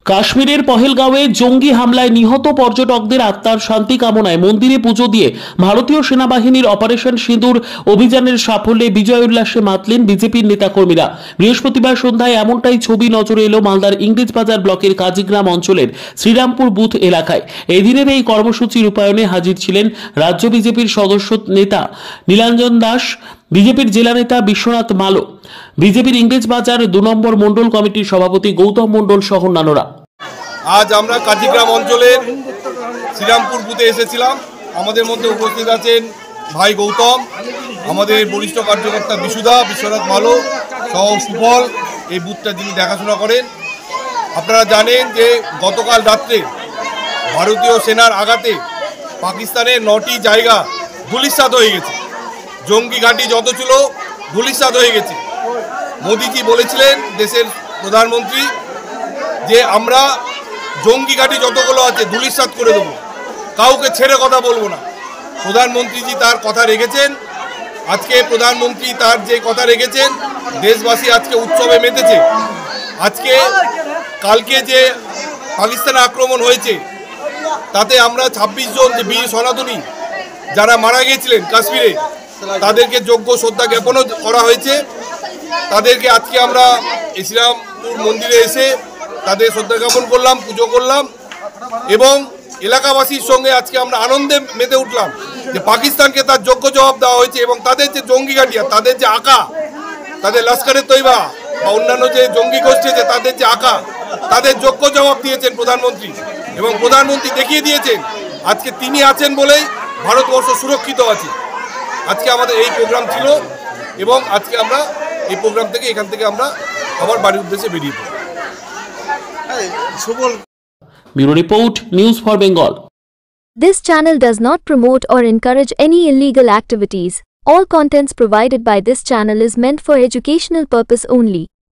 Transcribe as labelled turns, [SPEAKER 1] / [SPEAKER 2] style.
[SPEAKER 1] কাশ্মীরের পহেলগাঁওয়ে জঙ্গি হামলায় নিহত পর্যটকদের আত্মার শান্তি কামনায় মন্দিরে পুজো দিয়ে ভারতীয় সেনাবাহিনীর অপারেশন সিঁদুর অভিযানের সাফল্যে বিজয় উল্লাসে মাতলেন বিজেপির নেতাকর্মীরা। বৃহস্পতিবার সন্ধ্যায় এমনটাই ছবি নজরে এলো মালদার ইংরেজবাজার ব্লকের কাজীগ্রাম অঞ্চলের শ্রীরামপুর বুথ এলাকায়। এদিনের এই কর্মসূচি রূপায়ণে হাজির ছিলেন রাজ্য বিজেপির সদস্য নেতা নীলাঞ্জন দাস, বিজেপির জেলা নেতা বিশ্বনাথ মালো, বিজেপির ইংরেজবাজার 2 নম্বর মন্ডল কমিটির সভাপতি গৌতম মন্ডল সহ অন্যান্যরা।
[SPEAKER 2] আজ আমরা কাজীগ্রাম অঞ্চলের শ্রীরামপুর বুথে এসেছিলাম। আমাদের মধ্যে উপস্থিত আছেন ভাই গৌতম, আমাদের বরিষ্ঠ কার্যকর্তা বিশুদা, বিশ্বনাথ মালো সহ সুফল, এই বুথটা যিনি দেখাশোনা করেন। আপনারা জানেন যে গতকাল রাত্রে ভারতীয় সেনার আঘাতে পাকিস্তানের 9টি জায়গা ধূলিসাৎ হয়ে গেছে। জঙ্গি ঘাঁটি যত ছিল ধূলিসাৎ হয়ে গেছে। মোদিজি বলেছিলেন, দেশের প্রধানমন্ত্রী, যে আমরা জঙ্গি ঘাঁটি যতগুলো আছে ধূলিসাৎ করে দেবো, কাউকে ছেড়ে কথা বলবো না। প্রধানমন্ত্রীজি তার কথা রেখেছেন। আজকে প্রধানমন্ত্রী তার যে কথা রেখেছেন, দেশবাসী আজকে উৎসবে মেতেছে। আজকে কালকে যে পাকিস্তানে আক্রমণ হয়েছে তাতে আমরা 26 জন যে বীর সনাতনী যারা মারা গিয়েছিলেন কাশ্মীরে, তাদেরকে যোগ্য শ্রদ্ধা জ্ঞাপনও করা হয়েছে। তাদেরকে আজকে আমরা শ্রীরামপুর মন্দিরে এসে তাদের শ্রদ্ধা জ্ঞাপন করলাম, পুজো করলাম এবং এলাকাবাসীর সঙ্গে আজকে আমরা আনন্দে মেতে উঠলাম যে পাকিস্তানকে তার যোগ্য জবাব দেওয়া হয়েছে এবং তাদের যে জঙ্গি ঘাঁটিয়া, তাদের যে আঁকা, তাদের লস্করে তৈবা বা অন্যান্য যে জঙ্গি গোষ্ঠী আছে তাদের যে আঁকা, তাদের যোগ্য জবাব দিয়েছেন প্রধানমন্ত্রী। এবং প্রধানমন্ত্রী দেখিয়ে দিয়েছেন আজকে তিনি আছেন বলেই ভারতবর্ষ সুরক্ষিত আছে। আজকে আমাদের এই প্রোগ্রাম ছিল এবং আজকে আমরা এই প্রোগ্রাম থেকে এখান থেকে আমরা আবার বাড়ির উদ্দেশ্যে বেরিয়ে পড়ি।
[SPEAKER 1] Bureau Report, News for Bengal.
[SPEAKER 3] This channel does not promote or encourage any illegal activities. All contents provided by this channel is meant for educational purpose only.